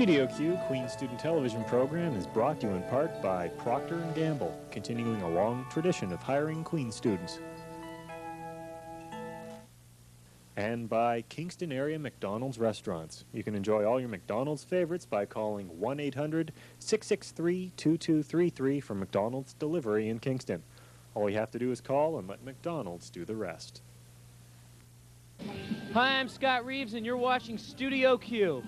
Studio Q, Queen's student television program, is brought to you in part by Procter & Gamble, continuing a long tradition of hiring Queen students. And by Kingston area McDonald's restaurants. You can enjoy all your McDonald's favorites by calling 1-800-663-2233 for McDonald's delivery in Kingston. All you have to do is call and let McDonald's do the rest. Hi, I'm Scott Reeves, and you're watching Studio Q.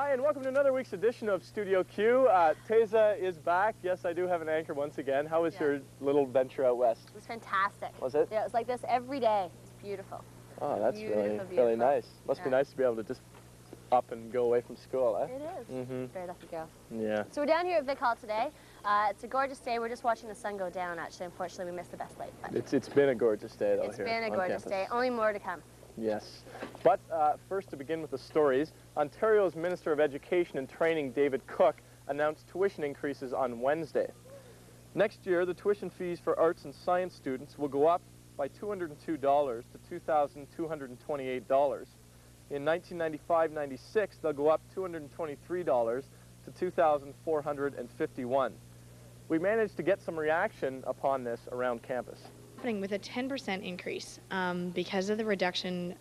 And welcome to another week's edition of Studio Q. Teza is back. Yes, I do have an anchor once again. How was your little venture out west? It was fantastic. Was it? Yeah, it was like this every day. It's beautiful. Oh, that's beautiful. really nice. Must be nice to be able to just up and go away from school, eh? It is. Very lucky girl. Yeah. So we're down here at Vic Hall today. It's a gorgeous day. We're just watching the sun go down, actually. Unfortunately, we missed the best light. But it's been a gorgeous day, though, it's here been a on gorgeous campus. day. Only more to come. Yes. But first, to begin with the stories, Ontario's Minister of Education and Training, David Cook, announced tuition increases on Wednesday. Next year, the tuition fees for arts and science students will go up by $202 to $2,228. In 1995-96, they'll go up $223 to $2,451. We managed to get some reaction upon this around campus. With a 10% increase because of the reduction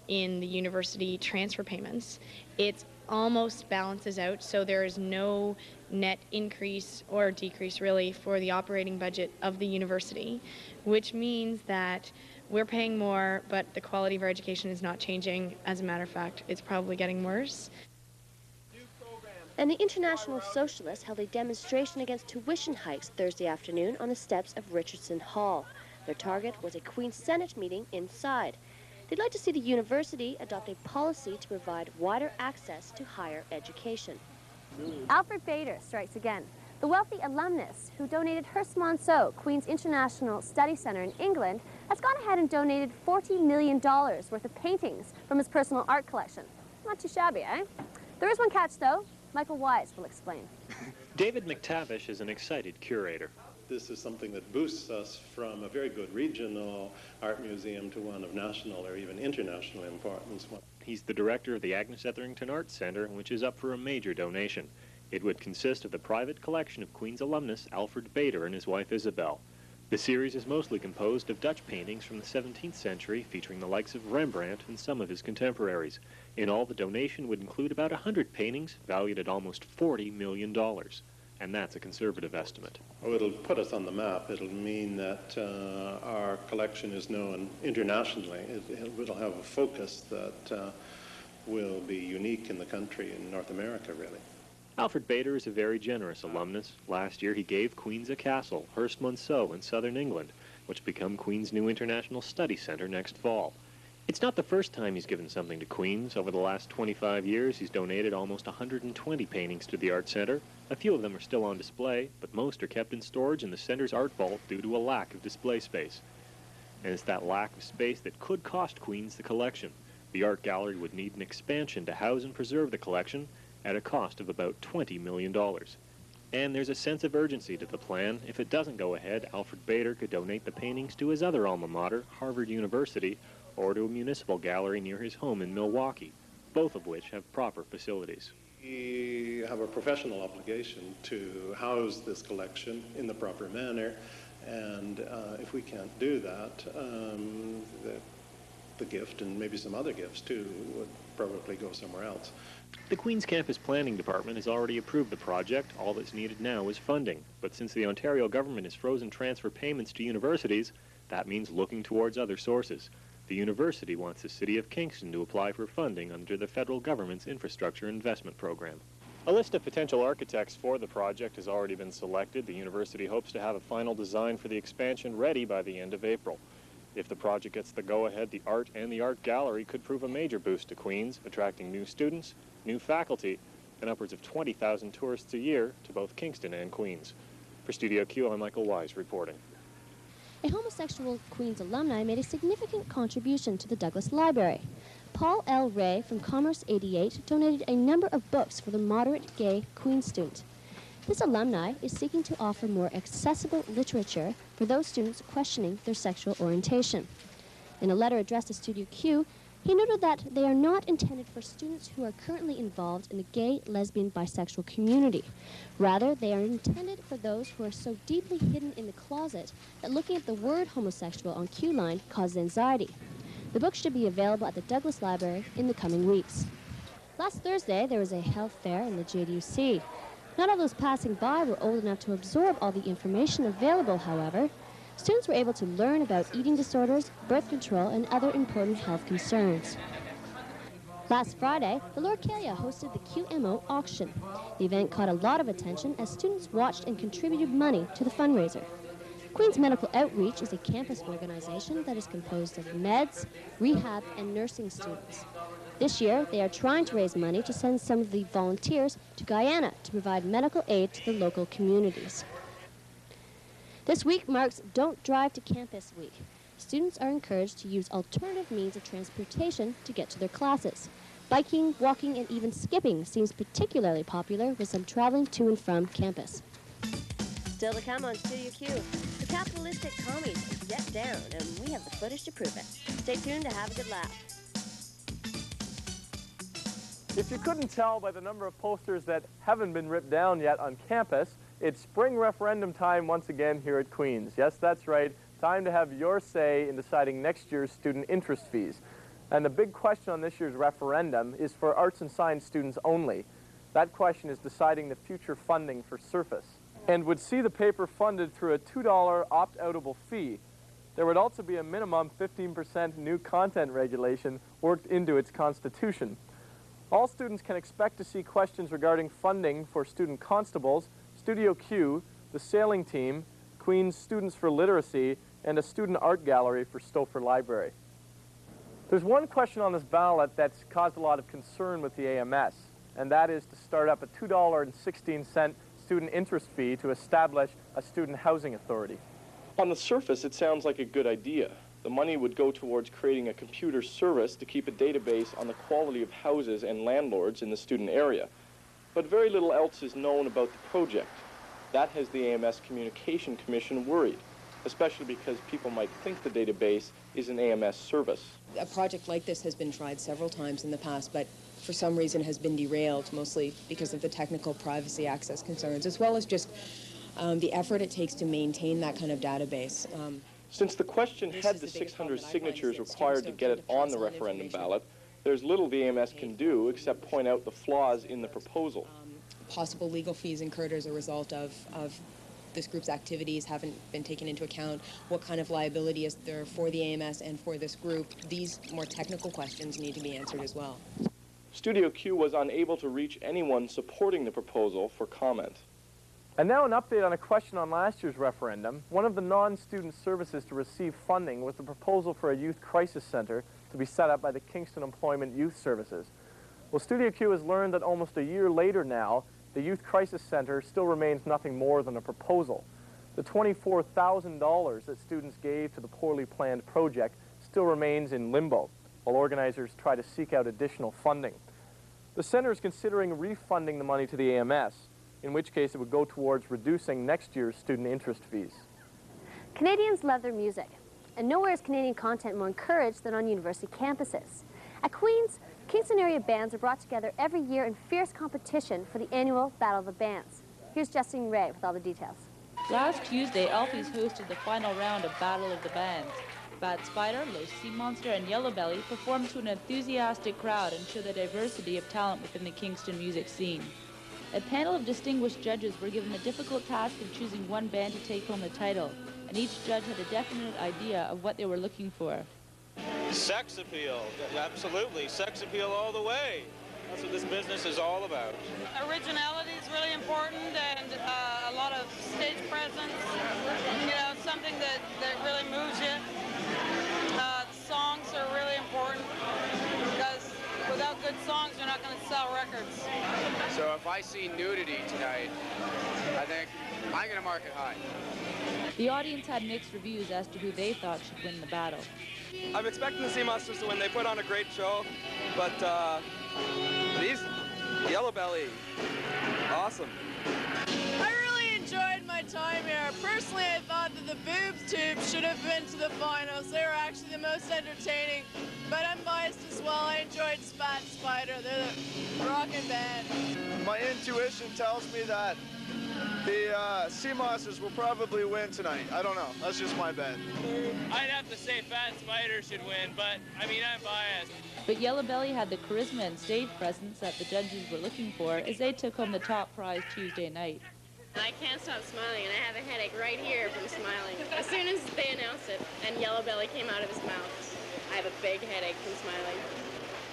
in the university transfer payments, it almost balances out, so there is no net increase or decrease really for the operating budget of the university, which means that we're paying more, but the quality of our education is not changing. As a matter of fact, it's probably getting worse. And the International Socialists held a demonstration against tuition hikes Thursday afternoon on the steps of Richardson Hall. Their target was a Queen's Senate meeting inside. They'd like to see the university adopt a policy to provide wider access to higher education. Alfred Bader strikes again. The wealthy alumnus who donated Hearst Monceau, Queen's International Study Centre in England, has gone ahead and donated $40 million worth of paintings from his personal art collection. Not too shabby, eh? There is one catch, though. Michael Wise will explain. David McTavish is an excited curator. This is something that boosts us from a very good regional art museum to one of national or even international importance. He's the director of the Agnes Etherington Arts Centre, which is up for a major donation. It would consist of the private collection of Queen's alumnus Alfred Bader and his wife Isabel. The series is mostly composed of Dutch paintings from the 17th century, featuring the likes of Rembrandt and some of his contemporaries. In all, the donation would include about 100 paintings, valued at almost $40 million. And that's a conservative estimate. Oh, it'll put us on the map. It'll mean that our collection is known internationally. It'll have a focus that will be unique in the country, in North America, really. Alfred Bader is a very generous alumnus. Last year he gave Queen's a castle, Hearst Monceau in southern England, which will become Queen's new International Study Centre next fall. It's not the first time he's given something to Queen's. Over the last 25 years, he's donated almost 120 paintings to the Art Centre. A few of them are still on display, but most are kept in storage in the Centre's art vault due to a lack of display space. And it's that lack of space that could cost Queen's the collection. The art gallery would need an expansion to house and preserve the collection at a cost of about $20 million. And there's a sense of urgency to the plan. If it doesn't go ahead, Alfred Bader could donate the paintings to his other alma mater, Harvard University, or to a municipal gallery near his home in Milwaukee, both of which have proper facilities. We have a professional obligation to house this collection in the proper manner, and if we can't do that, the gift, and maybe some other gifts too, would probably go somewhere else. The Queen's Campus Planning Department has already approved the project. All that's needed now is funding. But since the Ontario government has frozen transfer payments to universities, that means looking towards other sources. The university wants the City of Kingston to apply for funding under the federal government's infrastructure investment program. A list of potential architects for the project has already been selected. The university hopes to have a final design for the expansion ready by the end of April. If the project gets the go-ahead, the art and the art gallery could prove a major boost to Queens, attracting new students, new faculty, and upwards of 20,000 tourists a year to both Kingston and Queens. For Studio Q, I'm Michael Wise reporting. A homosexual Queens alumni made a significant contribution to the Douglas Library. Paul L. Ray from Commerce 88 donated a number of books for the moderate gay Queens student. This alumni is seeking to offer more accessible literature for those students questioning their sexual orientation. In a letter addressed to Studio Q, he noted that they are not intended for students who are currently involved in the gay, lesbian, bisexual community. Rather, they are intended for those who are so deeply hidden in the closet that looking at the word homosexual on Q line causes anxiety. The book should be available at the Douglas Library in the coming weeks. Last Thursday, there was a health fair in the JDUC. Not all those passing by were old enough to absorb all the information available, however. Students were able to learn about eating disorders, birth control, and other important health concerns. Last Friday, the Lorcalia hosted the QMO auction. The event caught a lot of attention as students watched and contributed money to the fundraiser. Queens Medical Outreach is a campus organization that is composed of meds, rehab, and nursing students. This year, they are trying to raise money to send some of the volunteers to Guyana to provide medical aid to the local communities. This week marks Don't Drive to Campus Week. Students are encouraged to use alternative means of transportation to get to their classes. Biking, walking, and even skipping seems particularly popular with some traveling to and from campus. Still to come on Studio Q, the capitalistic commies get down, and we have the footage to prove it. Stay tuned to have a good laugh. If you couldn't tell by the number of posters that haven't been ripped down yet on campus, it's spring referendum time once again here at Queens. Yes, that's right. Time to have your say in deciding next year's student interest fees. And the big question on this year's referendum is for arts and science students only. That question is deciding the future funding for Surface, and would see the paper funded through a $2 opt-outable fee. There would also be a minimum 15% new content regulation worked into its constitution. All students can expect to see questions regarding funding for student constables, Studio Q, the sailing team, Queen's Students for Literacy, and a student art gallery for Stouffer Library. There's one question on this ballot that's caused a lot of concern with the AMS, and that is to start up a $2.16 student interest fee to establish a student housing authority. On the surface, it sounds like a good idea. The money would go towards creating a computer service to keep a database on the quality of houses and landlords in the student area. But very little else is known about the project. That has the AMS Communication Commission worried, especially because people might think the database is an AMS service. A project like this has been tried several times in the past, but for some reason has been derailed, mostly because of the technical privacy access concerns, as well as just the effort it takes to maintain that kind of database. Since the question had the 600 signatures required to get it on the referendum ballot, there's little the AMS can do except point out the flaws in the proposal. Possible legal fees incurred as a result of this group's activities haven't been taken into account. What kind of liability is there for the AMS and for this group? These more technical questions need to be answered as well. Studio Q was unable to reach anyone supporting the proposal for comment. And now an update on a question on last year's referendum. One of the non-student services to receive funding was the proposal for a youth crisis center to be set up by the Kingston Employment Youth Services. Well, Studio Q has learned that almost a year later now, the Youth Crisis Center still remains nothing more than a proposal. The $24,000 that students gave to the poorly planned project still remains in limbo, while organizers try to seek out additional funding. The center is considering refunding the money to the AMS, in which case it would go towards reducing next year's student interest fees. Canadians love their music, and nowhere is Canadian content more encouraged than on university campuses. At Queen's, Kingston area bands are brought together every year in fierce competition for the annual Battle of the Bands. Here's Justine with all the details. Last Tuesday, Alfie's hosted the final round of Battle of the Bands. Bad Spider, Low Sea Monster, and Yellow Belly performed to an enthusiastic crowd and showed the diversity of talent within the Kingston music scene. A panel of distinguished judges were given the difficult task of choosing one band to take home the title, and each judge had a definite idea of what they were looking for. Sex appeal, absolutely. Sex appeal all the way. That's what this business is all about. Originality is really important, and a lot of stage presence, you know, something that really moves you. songs, they're not going to sell records. So if I see nudity tonight, I think I'm going to mark it high. The audience had mixed reviews as to who they thought should win the battle. I'm expecting the Sea Monsters to win. They put on a great show, but these Yellow Belly, awesome. I really enjoyed my time here. Personally, I thought that the Boobs Tube should have been to the finals. They were actually the most entertaining. But I'm biased as well. I enjoyed Fat Spider. They're the rockin' band. My intuition tells me that the Sea Monsters will probably win tonight. I don't know. That's just my bet. I'd have to say Fat Spider should win, but I mean, I'm biased. But Yellow Belly had the charisma and stage presence that the judges were looking for as they took home the top prize Tuesday night. I can't stop smiling, and I have a headache right here from smiling. As soon as they announced it and Yellow Belly came out of his mouth, I have a big headache from smiling.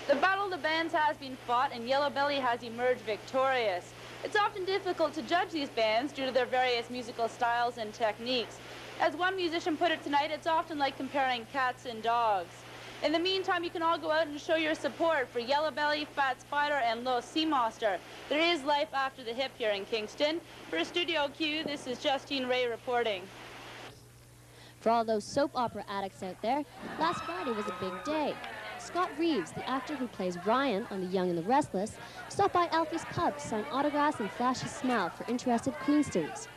The Battle of the Bands has been fought, and Yellow Belly has emerged victorious. It's often difficult to judge these bands due to their various musical styles and techniques. As one musician put it tonight, it's often like comparing cats and dogs. In the meantime, you can all go out and show your support for Yellow Belly, Fat Spider, and Los Sea Monster. There is life after the hip here in Kingston. For Studio Q, this is Justine Ray reporting. For all those soap opera addicts out there, last Friday was a big day. Scott Reeves, the actor who plays Ryan on The Young and the Restless, stopped by Alfie's pub to sign autographs and flash his smile for interested Queenstons.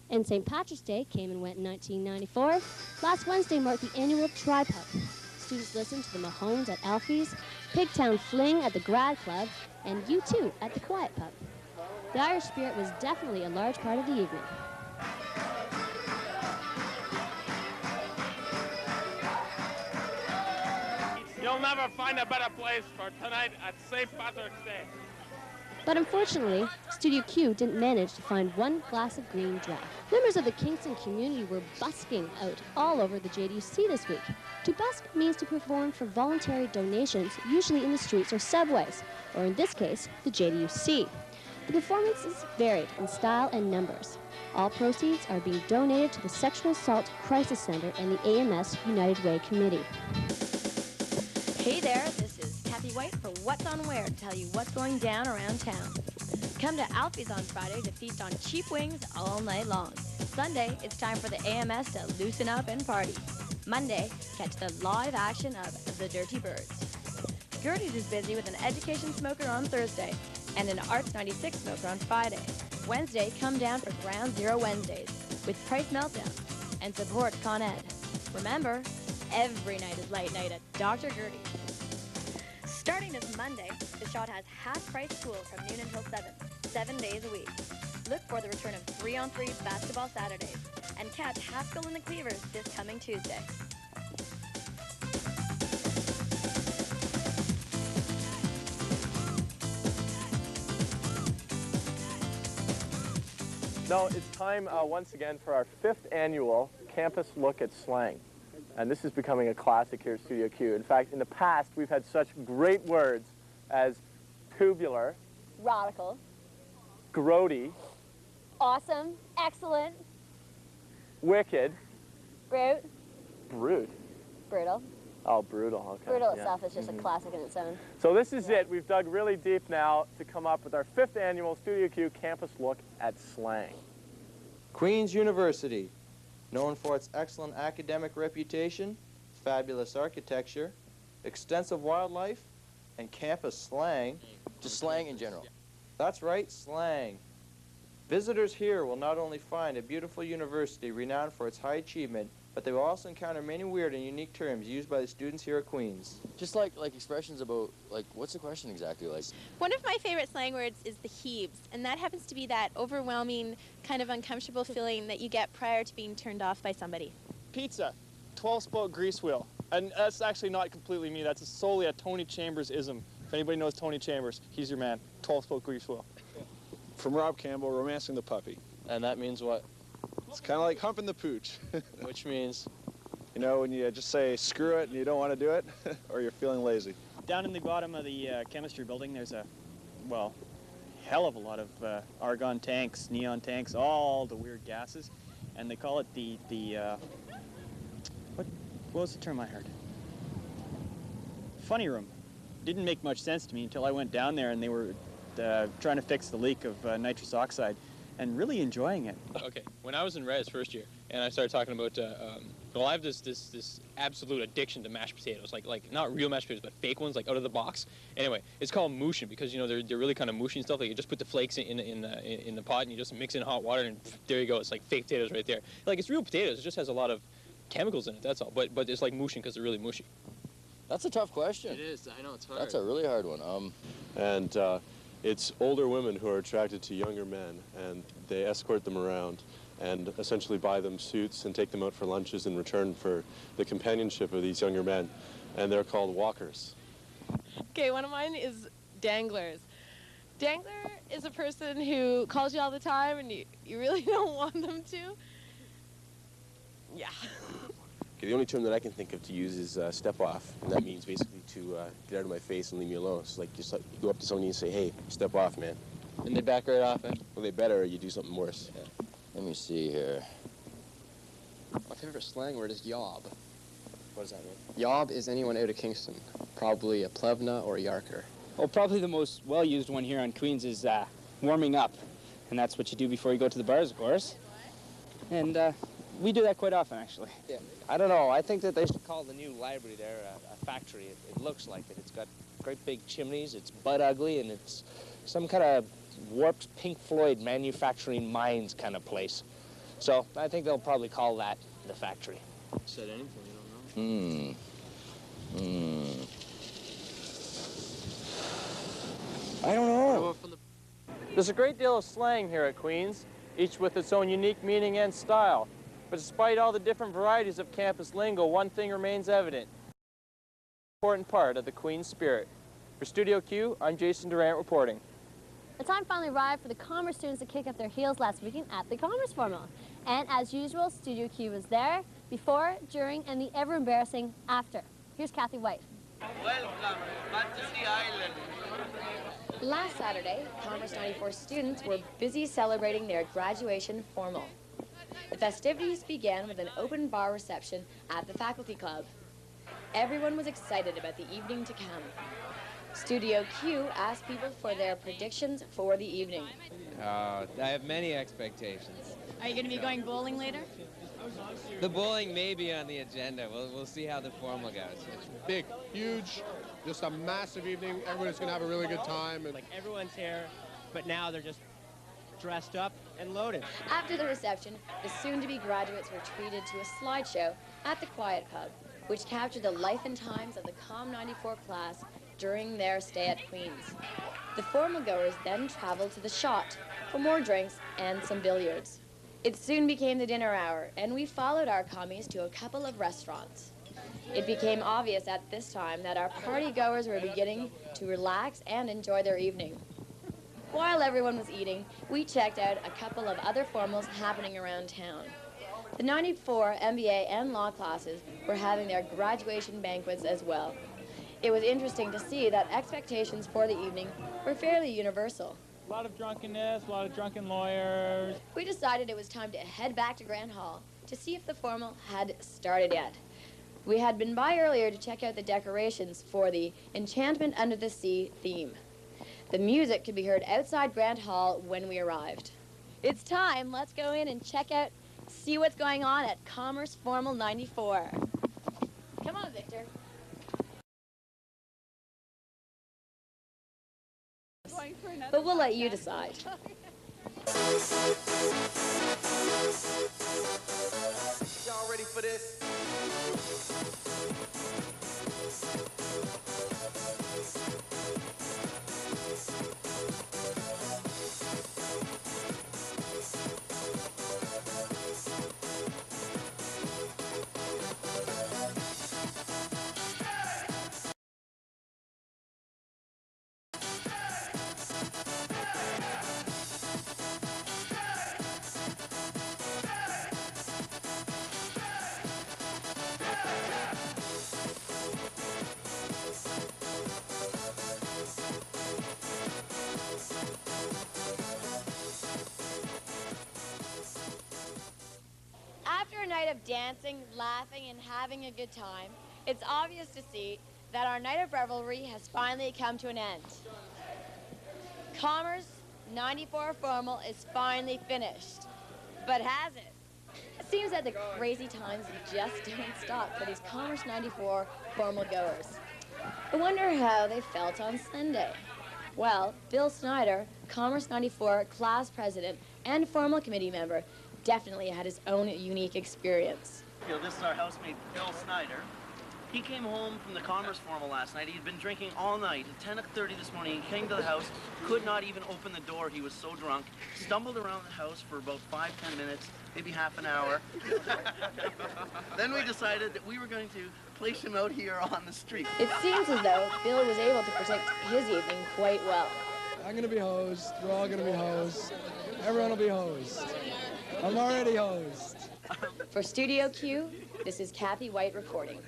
And St. Patrick's Day came and went in 1994. Last Wednesday marked the annual Tri-Pub. Students listened to the Mahones at Alfie's, Pigtown Fling at the Grad Club, and U2 at the Quiet Pub. The Irish spirit was definitely a large part of the evening. You'll never find a better place for tonight at St. Patrick's Day. But unfortunately, Studio Q didn't manage to find one glass of green draft. Members of the Kingston community were busking out all over the JDUC this week. To busk means to perform for voluntary donations, usually in the streets or subways, or in this case, the JDUC. The performances varied in style and numbers. All proceeds are being donated to the Sexual Assault Crisis Center and the AMS United Way Committee. Hey there, this is Cathy White for What's on Where to tell you what's going down around town. Come to Alfie's on Friday to feast on cheap wings all night long. Sunday, it's time for the AMS to loosen up and party. Monday, catch the live action of The Dirty Birds. Gertie's is busy with an education smoker on Thursday and an Arts 96 smoker on Friday. Wednesday, come down for Ground Zero Wednesdays with Price Meltdown and support Con Ed. Remember, every night is light night at Dr. Gertie's. Starting this Monday, the Shot has half-price school from noon until 7 days a week. Look for the return of 3-on-3 basketball Saturdays and catch Haskell and the Cleavers this coming Tuesday. Now it's time once again for our 5th annual Campus Look at Slang. And this is becoming a classic here at Studio Q. In fact, in the past, we've had such great words as tubular, Radical. grody, Awesome. Excellent. wicked, Brute. brute. Brutal. Oh, brutal, okay. Brutal yeah. itself is just a classic in its own. So this is it. We've dug really deep now to come up with our 5th annual Studio Q Campus Look at Slang. Queen's University, known for its excellent academic reputation, fabulous architecture, extensive wildlife, and campus slang, just slang in general. That's right, slang. Visitors here will not only find a beautiful university renowned for its high achievement, but they will also encounter many weird and unique terms used by the students here at Queen's. Just like expressions about, what's the question exactly like? One of my favorite slang words is the heaves, and that happens to be that overwhelming, kind of uncomfortable feeling that you get prior to being turned off by somebody. Pizza, 12-spoke grease wheel. And that's actually not completely me. That's solely a Tony Chambers-ism. If anybody knows Tony Chambers, he's your man. 12-spoke grease wheel. From Rob Campbell, romancing the puppy. And that means what? It's kind of like humping the pooch. Which means? You know, when you just say screw it and you don't want to do it, or you're feeling lazy. Down in the bottom of the chemistry building, there's a, well, hell of a lot of argon tanks, neon tanks, all the weird gases. And they call it the what was the term I heard? Funny room. didn't make much sense to me until I went down there and they were trying to fix the leak of nitrous oxide and really enjoying it. Okay, when I was in res first year, and I started talking about, well, I have this absolute addiction to mashed potatoes, like not real mashed potatoes, but fake ones, like out of the box. Anyway, it's called mushing because, you know, they're really kind of mushy and stuff. Like, you just put the flakes in the pot and you just mix in hot water and there you go. It's like fake potatoes right there. Like, it's real potatoes. It just has a lot of chemicals in it. That's all. But it's like mushing because they're really mushy. That's a tough question. It is. I know it's hard. That's a really hard one. And it's older women who are attracted to younger men, and they escort them around and essentially buy them suits and take them out for lunches in return for the companionship of these younger men. And they're called walkers. Okay, one of mine is danglers. Dangler is a person who calls you all the time and you really don't want them to. Yeah. Okay, the only term that I can think of to use is step off, and that means basically to get out of my face and leave me alone. So like, just like you go up to somebody and say, hey, step off, man. And they back right off, eh? Well, they better, or you do something worse. Yeah. Let me see here. My favorite slang word is yob. What does that mean? Yob is anyone out of Kingston, probably a plevna or a yarker. Well, probably the most well-used one here on Queens is warming up. And that's what you do before you go to the bars, of course. And we do that quite often, actually. Yeah. I don't know. I think that they should call the new library there a factory. It looks like it. It's got great big chimneys. It's butt ugly, and it's some kind of warped Pink Floyd manufacturing mines kind of place. So I think they'll probably call that the factory. Said anything, you don't know. I don't know. There's a great deal of slang here at Queen's, each with its own unique meaning and style. But despite all the different varieties of campus lingo, one thing remains evident. Important part of the Queen's spirit. For Studio Q, I'm Jason Durant reporting. The time finally arrived for the Commerce students to kick up their heels last weekend at the Commerce Formal. And as usual, Studio Q was there before, during, and the ever-embarrassing after. Here's Cathy White. Welcome back to the island. Last Saturday, Commerce 94 students were busy celebrating their graduation formal. The festivities began with an open bar reception at the faculty club. Everyone was excited about the evening to come. Studio Q asked people for their predictions for the evening. I have many expectations. Are you going to be going bowling later? The bowling may be on the agenda. We'll see how the formal goes. Big, huge, just a massive evening. Everyone's going to have a really good time. And like everyone's here, but now they're just dressed up and loaded. After the reception, the soon-to-be graduates were treated to a slideshow at the Quiet Pub, which captured the life and times of the Com 94 class during their stay at Queen's. The formal goers then traveled to the Shot for more drinks and some billiards. It soon became the dinner hour, and we followed our commies to a couple of restaurants. It became obvious at this time that our party goers were beginning to relax and enjoy their evening. While everyone was eating, we checked out a couple of other formals happening around town. The 94 MBA and law classes were having their graduation banquets as well. It was interesting to see that expectations for the evening were fairly universal. A lot of drunkenness, a lot of drunken lawyers. We decided it was time to head back to Grand Hall to see if the formal had started yet. We had been by earlier to check out the decorations for the Enchantment Under the Sea theme. The music could be heard outside Grand Hall when we arrived. It's time. Let's go in and check out, see what's going on at Commerce Formal 94. Come on, Victor. But we'll let you decide. Y'all ready for this? After a night of dancing, laughing, and having a good time, it's obvious to see that our night of revelry has finally come to an end. Commerce 94 Formal is finally finished. But has it? It seems that the crazy times just don't stop for these Commerce 94 Formal goers. I wonder how they felt on Sunday. Well, Bill Snyder, Commerce 94 class president and formal committee member, definitely had his own unique experience. This is our housemate, Bill Snyder. He came home from the Commerce Formal last night. He had been drinking all night. At 10:30 this morning, he came to the house, could not even open the door. He was so drunk. Stumbled around the house for about 5-10 minutes, maybe half an hour. Then we decided that we were going to place him out here on the street. It seems as though Bill was able to protect his evening quite well. I'm going to be hosed. We're all going to be hosed. Everyone will be hosed. I'm already hosed. For Studio Q, this is Cathy White reporting.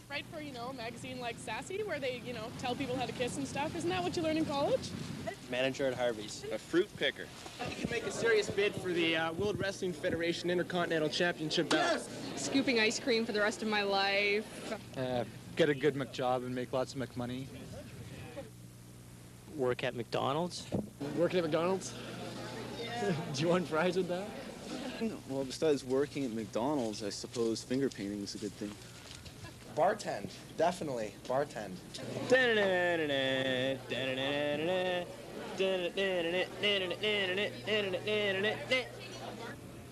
Right for, a magazine like Sassy, where they, tell people how to kiss and stuff. Isn't that what you learn in college? Manager at Harvey's. A fruit picker. You can make a serious bid for the World Wrestling Federation Intercontinental Championship belt. Yes! Scooping ice cream for the rest of my life. Get a good McJob and make lots of McMoney. Work at McDonald's. Working at McDonald's? Yeah. Do you want fries with that? Well, besides working at McDonald's, I suppose finger painting is a good thing. Bartend, definitely, bartend.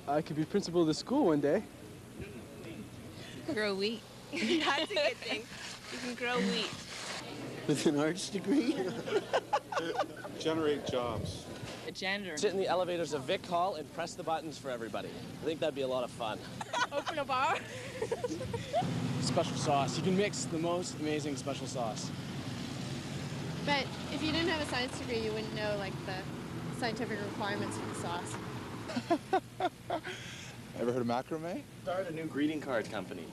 I could be principal of the school one day. Grow wheat. That's a good thing. You can grow wheat. With an arts degree? Generate jobs. A janitor. Sit in the elevators of Vic Hall and press the buttons for everybody. I think that'd be a lot of fun. Open a bar. Special sauce. You can mix the most amazing special sauce. But if you didn't have a science degree, you wouldn't know, the scientific requirements of the sauce. Ever heard of macrame? Start a new greeting card company.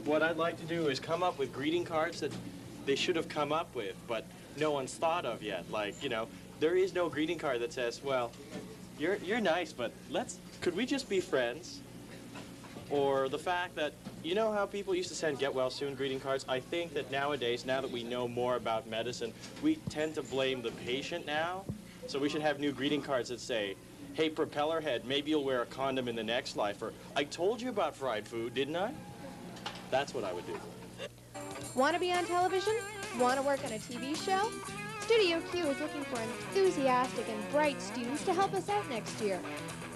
What I'd like to do is come up with greeting cards that they should have come up with, but no one's thought of yet. There is no greeting card that says, well, you're nice, but could we just be friends? Or the fact that, you know how people used to send get well soon greeting cards? I think that nowadays, now that we know more about medicine, we tend to blame the patient now. So we should have new greeting cards that say, hey, propeller head, maybe you'll wear a condom in the next life. Or, I told you about fried food, didn't I? That's what I would do. Want to be on television? Want to work on a TV show? Studio Q is looking for enthusiastic and bright students to help us out next year.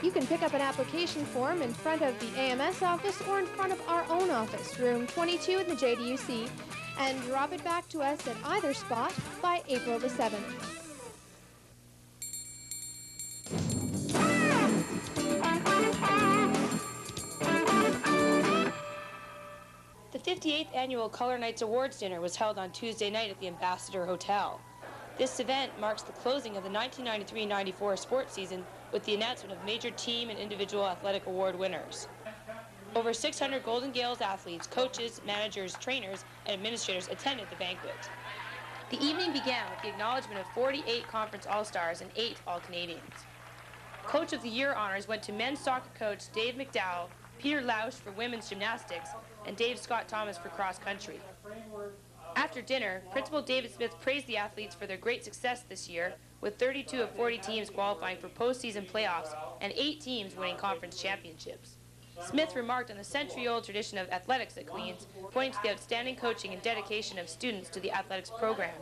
You can pick up an application form in front of the AMS office or in front of our own office, room 22 in the JDUC, and drop it back to us at either spot by April the 7th. The 58th Annual Color Nights Awards Dinner was held on Tuesday night at the Ambassador Hotel. This event marks the closing of the 1993-94 sports season with the announcement of major team and individual athletic award winners. Over 600 Golden Gales athletes, coaches, managers, trainers, and administrators attended the banquet. The evening began with the acknowledgement of 48 conference All-Stars and 8 All-Canadians. Coach of the Year honors went to men's soccer coach Dave McDowell, Peter Lausch for women's gymnastics, and Dave Scott Thomas for cross-country. After dinner, Principal David Smith praised the athletes for their great success this year, with 32 of 40 teams qualifying for postseason playoffs and 8 teams winning conference championships. Smith remarked on the century-old tradition of athletics at Queen's, pointing to the outstanding coaching and dedication of students to the athletics program.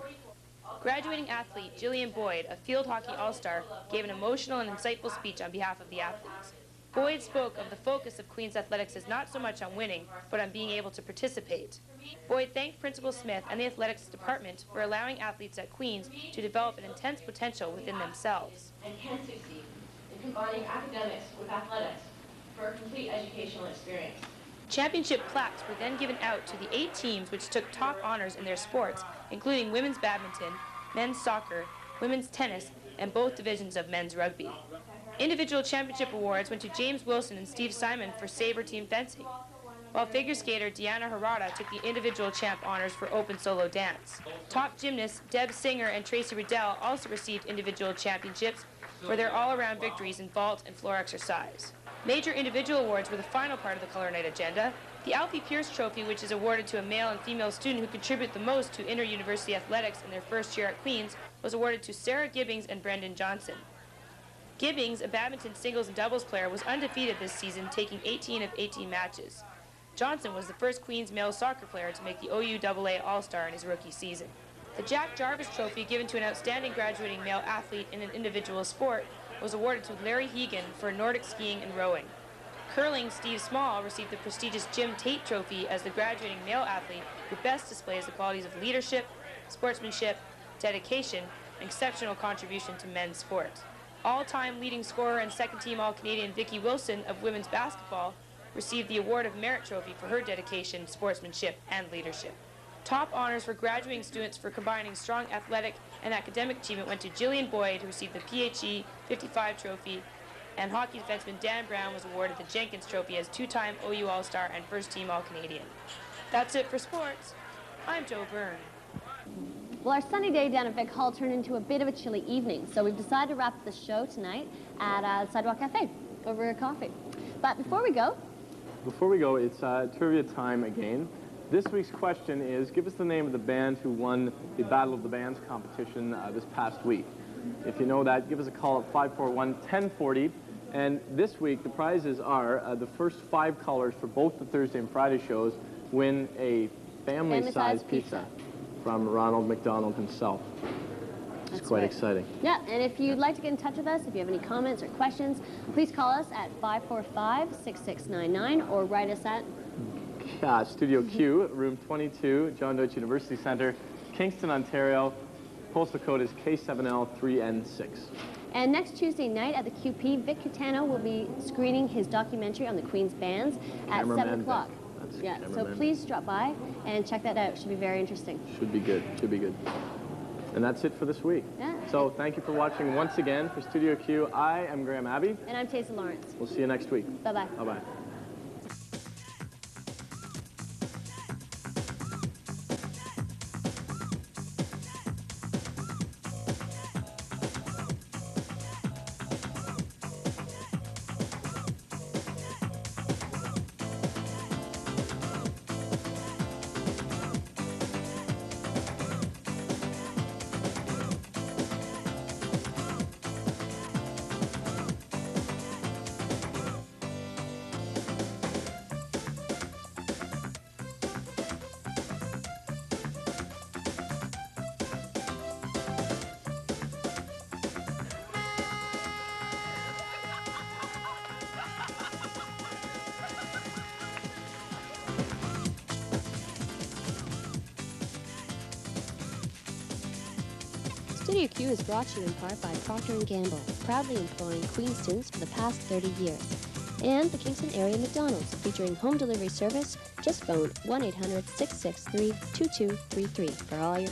Graduating athlete Jillian Boyd, a field hockey all-star, gave an emotional and insightful speech on behalf of the athletes. Boyd spoke of the focus of Queen's athletics as not so much on winning, but on being able to participate. Boyd thanked Principal Smith and the athletics department for allowing athletes at Queen's to develop an intense potential within themselves. And can succeed in combining academics with athletics for a complete educational experience. Championship plaques were then given out to the 8 teams which took top honors in their sports, including women's badminton, men's soccer, women's tennis, and both divisions of men's rugby. Individual championship awards went to James Wilson and Steve Simon for saber team fencing. while figure skater Deanna Harada took the individual champ honors for open solo dance. Top gymnasts Deb Singer and Tracy Riddell also received individual championships for their all-around victories in vault and floor exercise. Major individual awards were the final part of the Color Night agenda. The Alfie Pierce Trophy, which is awarded to a male and female student who contribute the most to inter-university athletics in their first year at Queen's, was awarded to Sarah Gibbings and Brendan Johnson. Gibbings, a badminton singles and doubles player, was undefeated this season, taking 18 of 18 matches. Johnson was the first Queen's male soccer player to make the OUAA All-Star in his rookie season. The Jack Jarvis Trophy, given to an outstanding graduating male athlete in an individual sport, was awarded to Larry Hegan for Nordic skiing and rowing. Curling Steve Small received the prestigious Jim Tate Trophy as the graduating male athlete who best displays the qualities of leadership, sportsmanship, dedication, and exceptional contribution to men's sports. All-time leading scorer and second-team All-Canadian Vicki Wilson of women's basketball received the Award of Merit Trophy for her dedication, sportsmanship, and leadership. Top honors for graduating students for combining strong athletic and academic achievement went to Jillian Boyd, who received the PHE 55 Trophy, and hockey defenseman Dan Brown was awarded the Jenkins Trophy as two-time OU All-Star and first-team All-Canadian. That's it for sports. I'm Joe Byrne. Well, our sunny day down at Vic Hall turned into a bit of a chilly evening, so we've decided to wrap up the show tonight at Sidewalk Cafe over a coffee. But before we go, it's trivia time again. This week's question is, give us the name of the band who won the Battle of the Bands competition this past week. If you know that, give us a call at 541-1040. And this week, the prizes are the first 5 callers for both the Thursday and Friday shows win a family-sized pizza from Ronald McDonald himself. It's quite exciting. Yeah, and if you'd like to get in touch with us, if you have any comments or questions, please call us at 545-6699 or write us at Studio Q, room 22, John Deutsch University Center, Kingston, Ontario. Postal code is K7L3N6. And next Tuesday night at the QP, Vic Catano will be screening his documentary on the Queen's bands at 7 o'clock. Yeah, so please drop by and check that out. It should be very interesting. Should be good. Should be good. And that's it for this week. Yeah. So thank you for watching once again for Studio Q. I am Graham Abbey. And I'm Teza Lawrence. We'll see you next week. Bye-bye. Bye-bye. Studio Q is brought to you in part by Procter & Gamble, proudly employing Queen students for the past 30 years. And the Kingston Area McDonald's, featuring home delivery service. Just phone 1-800-663-2233 for all your